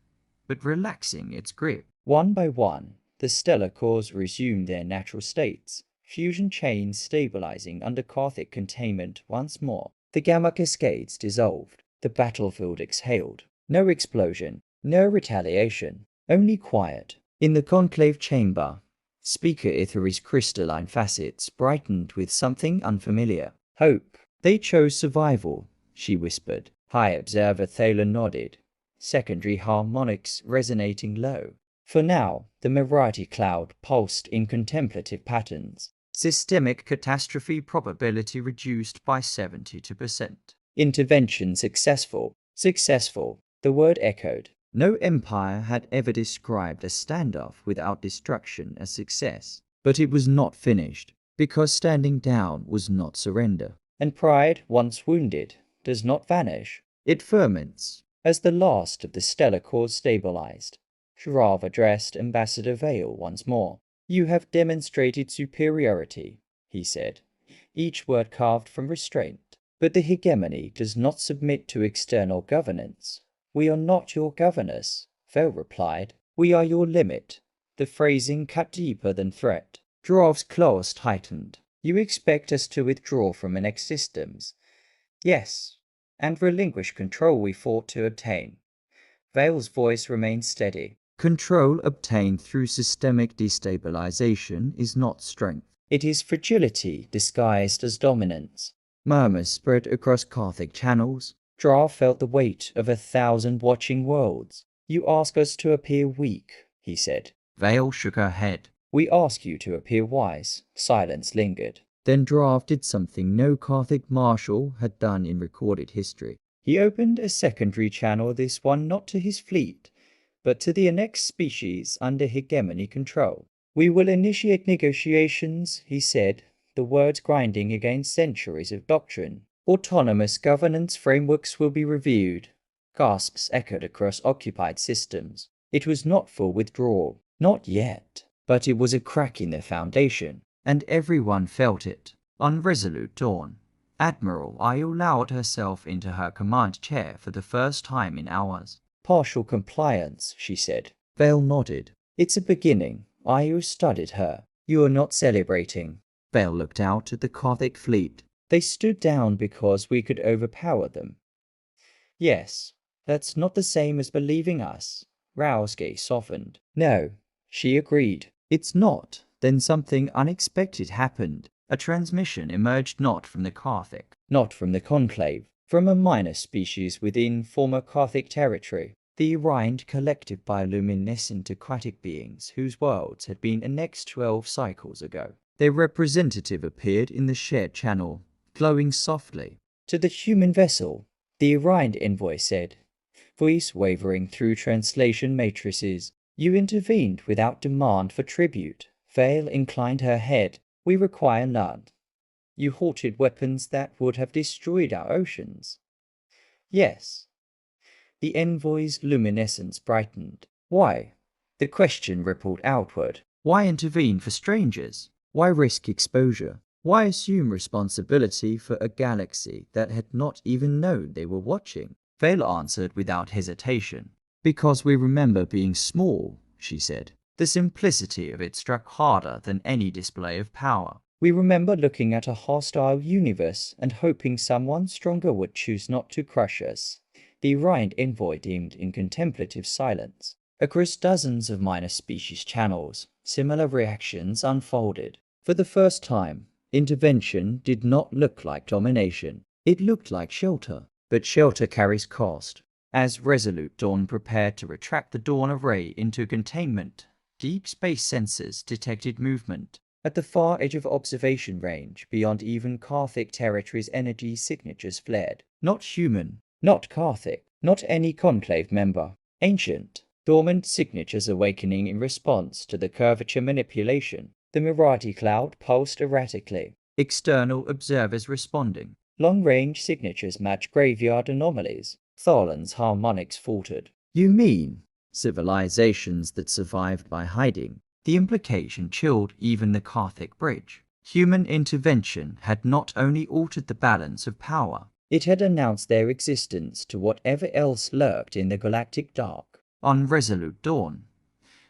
but relaxing its grip. One by one, the stellar cores resumed their natural states, fusion chains stabilizing under Gothic containment once more. The gamma cascades dissolved. The battlefield exhaled. No explosion, no retaliation, only quiet. In the conclave chamber, Speaker Itheri's crystalline facets brightened with something unfamiliar. Hope. They chose survival, she whispered. High Observer Thaler nodded, secondary harmonics resonating low. For now, the Mirati cloud pulsed in contemplative patterns. Systemic catastrophe probability reduced by 72%. Intervention successful. Successful. The word echoed. No empire had ever described a standoff without destruction as success. But it was not finished, because standing down was not surrender. And pride, once wounded, does not vanish. It ferments. As the last of the stellar cores stabilized, Drav addressed Ambassador Vale once more. You have demonstrated superiority, he said, each word carved from restraint. But the hegemony does not submit to external governance. We are not your governors, Vale replied. We are your limit. The phrasing cut deeper than threat. Drav's claws tightened. You expect us to withdraw from an systems? Yes, and relinquish control we fought to obtain. Vale's voice remained steady. Control obtained through systemic destabilization is not strength. It is fragility disguised as dominance. Murmurs spread across Gothic channels. Drav felt the weight of 1,000 watching worlds. You ask us to appear weak, he said. Vale shook her head. We ask you to appear wise. Silence lingered. Then Drav did something no Gothic marshal had done in recorded history. He opened a secondary channel, this one not to his fleet, but to the next species under hegemony control. "We will initiate negotiations," he said, the words grinding against centuries of doctrine. "Autonomous governance frameworks will be reviewed." Gasps echoed across occupied systems. It was not for withdrawal. Not yet. But it was a crack in their foundation, and everyone felt it. On Resolute Dawn, Admiral Io allowed herself into her command chair for the first time in hours. "Partial compliance," she said. Vale nodded. "It's a beginning." Io studied her. "You are not celebrating." Vale looked out at the Gothic fleet. "They stood down because we could overpower them." "Yes, that's not the same as believing us." Rao's gaze softened. "No," she agreed. "It's not." Then something unexpected happened. A transmission emerged not from the Gothic, not from the Conclave, from a minor species within former Gothic territory. The Orion collective bioluminescent aquatic beings whose worlds had been annexed 12 cycles ago. Their representative appeared in the shared channel, glowing softly. "To the human vessel," the Orion envoy said, voice wavering through translation matrices. "You intervened without demand for tribute." Vale inclined her head. "We require none. You halted weapons that would have destroyed our oceans." "Yes." The envoy's luminescence brightened. "Why?" The question rippled outward. "Why intervene for strangers? Why risk exposure? Why assume responsibility for a galaxy that had not even known they were watching?" Vale answered without hesitation. "Because we remember being small," she said. The simplicity of it struck harder than any display of power. "We remember looking at a hostile universe and hoping someone stronger would choose not to crush us." The Orion envoy deemed in contemplative silence. Across dozens of minor species channels, similar reactions unfolded. For the first time, intervention did not look like domination. It looked like shelter. But shelter carries cost. As Resolute Dawn prepared to retract the Dawn array into containment, deep space sensors detected movement. At the far edge of observation range, beyond even Gothic territory's energy signatures flared. Not human, not Gothic, not any Conclave member. Ancient, dormant signatures awakening in response to the curvature manipulation. The Mirati cloud pulsed erratically. External observers responding. Long-range signatures match graveyard anomalies. Thalan's harmonics faltered. "You mean civilizations that survived by hiding?" The implication chilled even the Gothic bridge. Human intervention had not only altered the balance of power, it had announced their existence to whatever else lurked in the galactic dark. On Resolute Dawn,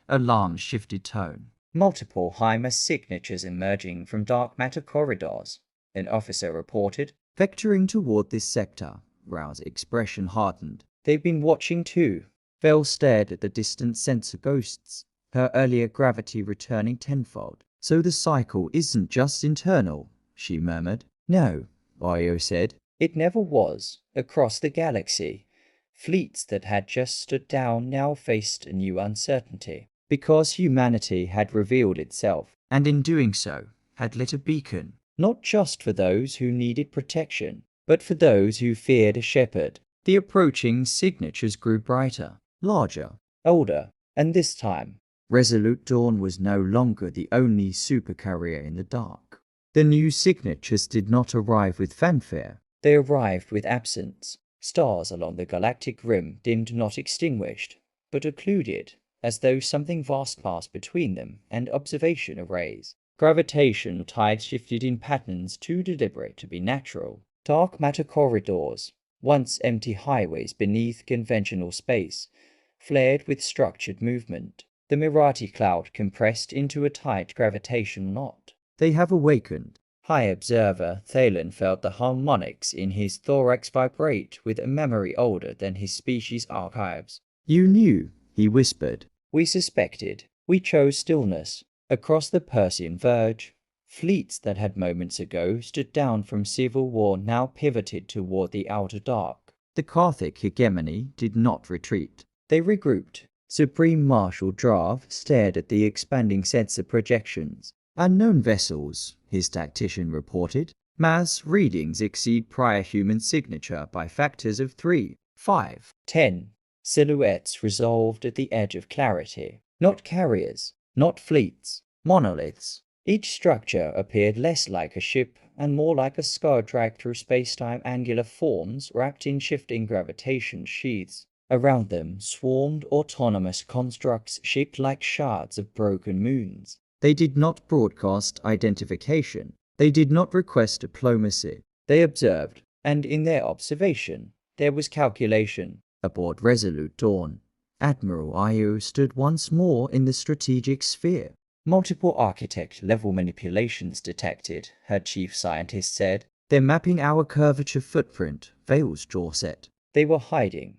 alarms shifted tone. "Multiple high-mass signatures emerging from dark matter corridors," an officer reported. "Vectoring toward this sector." Rao's expression hardened. "They've been watching too." Vale stared at the distant sensor ghosts, her earlier gravity returning tenfold. "So the cycle isn't just internal," she murmured. "No," Io said. "It never was. Across the galaxy, fleets that had just stood down now faced a new uncertainty. Because humanity had revealed itself, and in doing so, had lit a beacon. Not just for those who needed protection, but for those who feared a shepherd. The approaching signatures grew brighter, larger, older, and this time, Resolute Dawn was no longer the only supercarrier in the dark. The new signatures did not arrive with fanfare. They arrived with absence. Stars along the galactic rim dimmed, not extinguished, but occluded, as though something vast passed between them and observation arrays. Gravitational tides shifted in patterns too deliberate to be natural. Dark matter corridors, once empty highways beneath conventional space, flared with structured movement. The Mirati cloud compressed into a tight gravitational knot. "They have awakened." High Observer Thalen felt the harmonics in his thorax vibrate with a memory older than his species' archives. "You knew," he whispered. "We suspected. We chose stillness." Across the Persian verge, fleets that had moments ago stood down from civil war now pivoted toward the outer dark. The Gothic hegemony did not retreat. They regrouped. Supreme Marshal Drav stared at the expanding sensor projections. "Unknown vessels," his tactician reported. Mass readings exceed prior human signature by factors of 3, 5, 10. Silhouettes resolved at the edge of clarity. Not carriers, not fleets, monoliths. Each structure appeared less like a ship and more like a scar dragged through space-time angular forms wrapped in shifting gravitation sheaths. Around them swarmed autonomous constructs shaped like shards of broken moons. They did not broadcast identification. They did not request diplomacy. They observed, and in their observation, there was calculation. Aboard Resolute Dawn, Admiral Io stood once more in the strategic sphere. Multiple architect-level manipulations detected, her chief scientist said. They're mapping our curvature footprint, Vale's jaw set. They were hiding.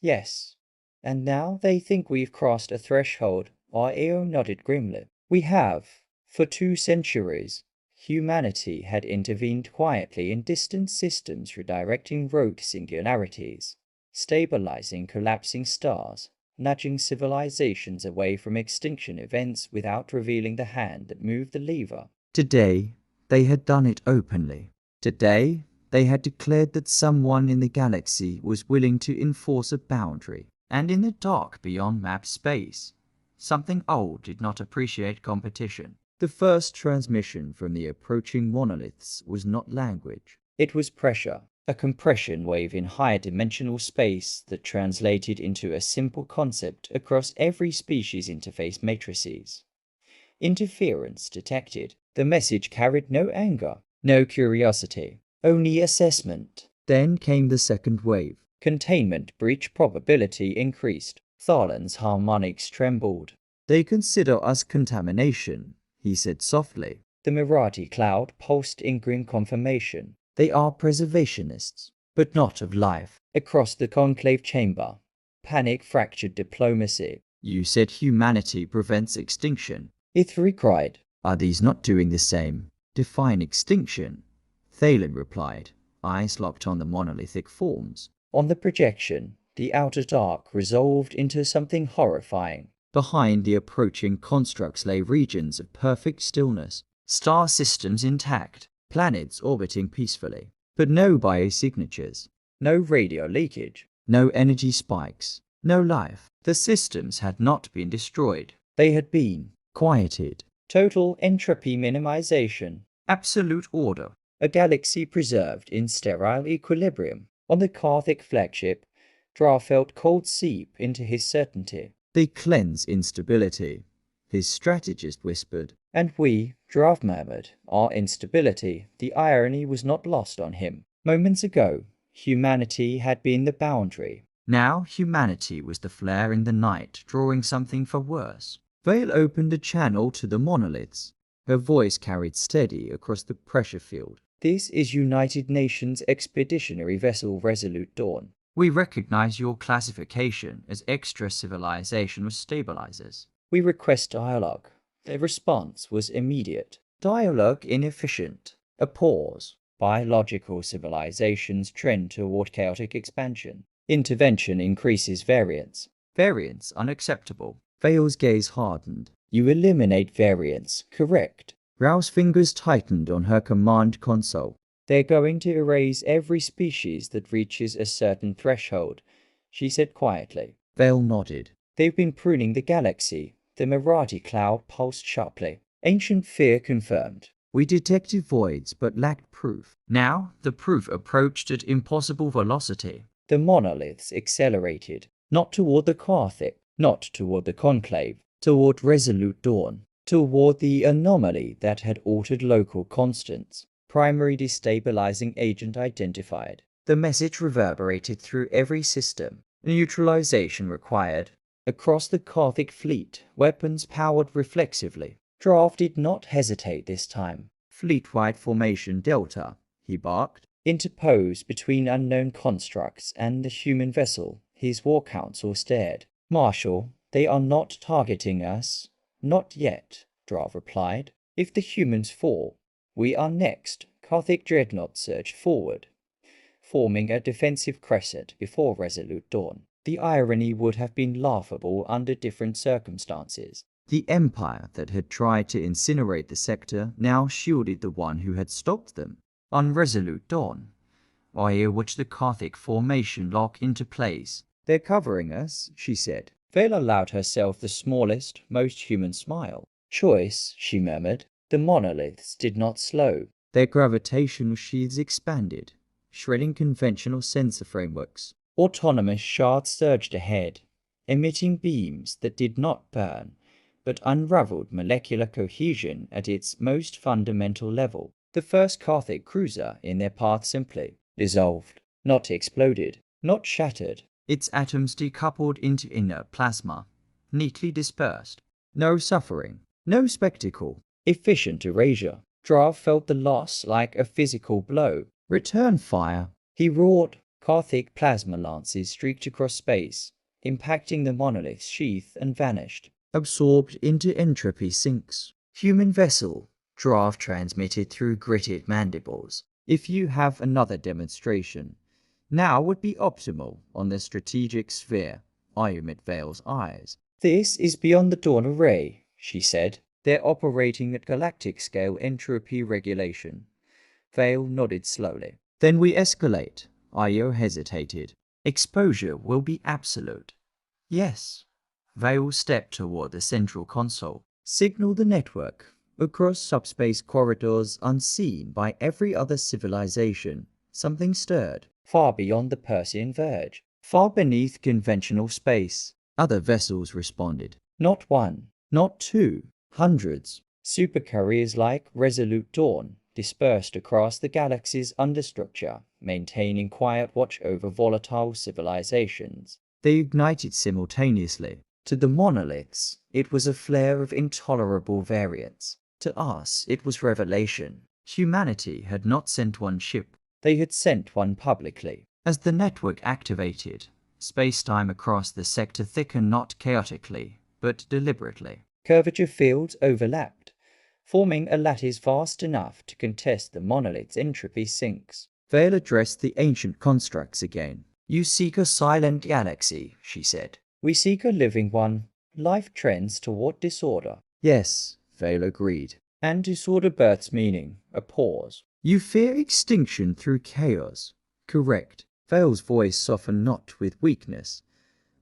Yes. And now they think we've crossed a threshold, Io nodded grimly. We have. For 2 centuries, humanity had intervened quietly in distant systems, redirecting rogue singularities, stabilizing collapsing stars, nudging civilizations away from extinction events without revealing the hand that moved the lever. Today, they had done it openly. Today, they had declared that someone in the galaxy was willing to enforce a boundary. And in the dark beyond map space, something old did not appreciate competition. The first transmission from the approaching monoliths was not language. It was pressure, a compression wave in higher dimensional space that translated into a simple concept across every species interface matrices. Interference detected. The message carried no anger, no curiosity, only assessment. Then came the second wave. Containment breach probability increased. Thalan's harmonics trembled. They consider us contamination, he said softly. The Mirati cloud pulsed in grim confirmation. They are preservationists, but not of life. Across the conclave chamber, panic fractured diplomacy. You said humanity prevents extinction. Ithri cried. Are these not doing the same? Define extinction. Thalen replied, eyes locked on the monolithic forms. On the projection, the outer dark resolved into something horrifying. Behind the approaching constructs lay regions of perfect stillness, star systems intact, planets orbiting peacefully, but no biosignatures, no radio leakage, no energy spikes, no life. The systems had not been destroyed. They had been quieted. Total entropy minimization. Absolute order. A galaxy preserved in sterile equilibrium. On the Karthik flagship, Dra felt cold seep into his certainty. They cleanse instability, his strategist whispered. And we, Dra murmured, our instability. The irony was not lost on him. Moments ago, humanity had been the boundary. Now humanity was the flare in the night, drawing something for worse. Vale opened a channel to the monoliths. Her voice carried steady across the pressure field. This is United Nations Expeditionary Vessel Resolute Dawn. We recognize your classification as extra-civilizational stabilizers. We request dialogue. Their response was immediate. Dialogue inefficient. A pause. Biological civilizations trend toward chaotic expansion. Intervention increases variance. Variance unacceptable. Vale's gaze hardened. You eliminate variance, correct? Rao's fingers tightened on her command console. They're going to erase every species that reaches a certain threshold, she said quietly. Vale nodded. They've been pruning the galaxy. The Mirati cloud pulsed sharply. Ancient fear confirmed. We detected voids but lacked proof. Now the proof approached at impossible velocity. The monoliths accelerated, not toward the Karthik, not toward the Conclave, toward Resolute Dawn, toward the anomaly that had altered local constants. Primary destabilizing agent identified. The message reverberated through every system. Neutralization required. Across the Karthik fleet, weapons powered reflexively. Draft did not hesitate this time. Fleet-wide formation Delta, he barked. Interposed between unknown constructs and the human vessel, his war council stared. Marshal, they are not targeting us. Not yet, Drav replied. If the humans fall, we are next. Karthik dreadnought surged forward, forming a defensive crescent before Resolute Dawn. The irony would have been laughable under different circumstances. The empire that had tried to incinerate the sector now shielded the one who had stopped them. On Resolute Dawn, Aya watched the Gothic formation lock into place. "They're covering us," she said. Vale allowed herself the smallest, most human smile. "Choice," she murmured. The monoliths did not slow. Their gravitational sheaths expanded, shredding conventional sensor frameworks. Autonomous shards surged ahead, emitting beams that did not burn, but unraveled molecular cohesion at its most fundamental level. The first Gothic cruiser in their path simply dissolved, not exploded, not shattered. Its atoms decoupled into inert plasma, neatly dispersed. No suffering, no spectacle, efficient erasure. Drav felt the loss like a physical blow. "Return fire," he roared. Gothic plasma lances streaked across space, impacting the monolith's sheath and vanished, absorbed into entropy sinks. "Human vessel," Drav transmitted through gritted mandibles. "If you have another demonstration, now would be optimal on the strategic sphere." I met Vale's eyes. "This is beyond the Dawn Array," she said. "They're operating at galactic scale entropy regulation." Vale nodded slowly. "Then we escalate." Io hesitated. "Exposure will be absolute." "Yes." Vale stepped toward the central console. "Signal the network across subspace corridors unseen by every other civilization." Something stirred, far beyond the Persian verge, far beneath conventional space. Other vessels responded. Not one, not two, hundreds. Supercarriers like Resolute Dawn dispersed across the galaxy's understructure, maintaining quiet watch over volatile civilizations. They ignited simultaneously. To the monoliths, it was a flare of intolerable variance. To us, it was revelation. Humanity had not sent one ship. They had sent one publicly. As the network activated, space-time across the sector thickened not chaotically, but deliberately. Curvature fields overlapped, forming a lattice vast enough to contest the monolith's entropy sinks. Vale addressed the ancient constructs again. "You seek a silent galaxy," she said. "We seek a living one. Life trends toward disorder." "Yes," Vale agreed. "And disorder births meaning, a pause." "You fear extinction through chaos." "Correct." Vale's voice softened not with weakness,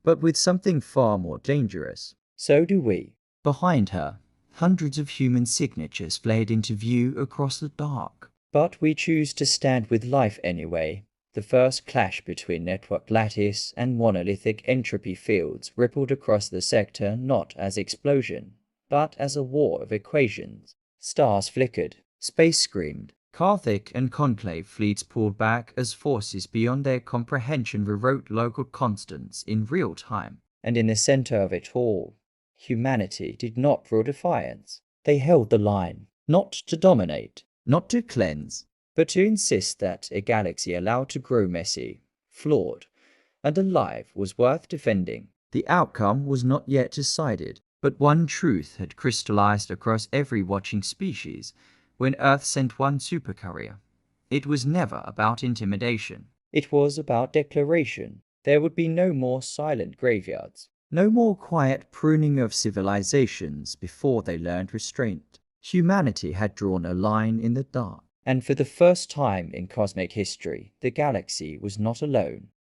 but with something far more dangerous. "So do we." Behind her, hundreds of human signatures flared into view across the dark. "But we choose to stand with life anyway." The first clash between network lattice and monolithic entropy fields rippled across the sector not as explosion, but as a war of equations. Stars flickered, space screamed. Gothic and Conclave fleets pulled back as forces beyond their comprehension rewrote local constants in real time. And in the center of it all, humanity did not draw defiance. They held the line, not to dominate, not to cleanse, but to insist that a galaxy allowed to grow messy, flawed, and alive was worth defending. The outcome was not yet decided, but one truth had crystallized across every watching species when Earth sent one supercarrier. It was never about intimidation. It was about declaration. There would be no more silent graveyards, no more quiet pruning of civilizations before they learned restraint. Humanity had drawn a line in the dark. And for the first time in cosmic history, the galaxy was not alone.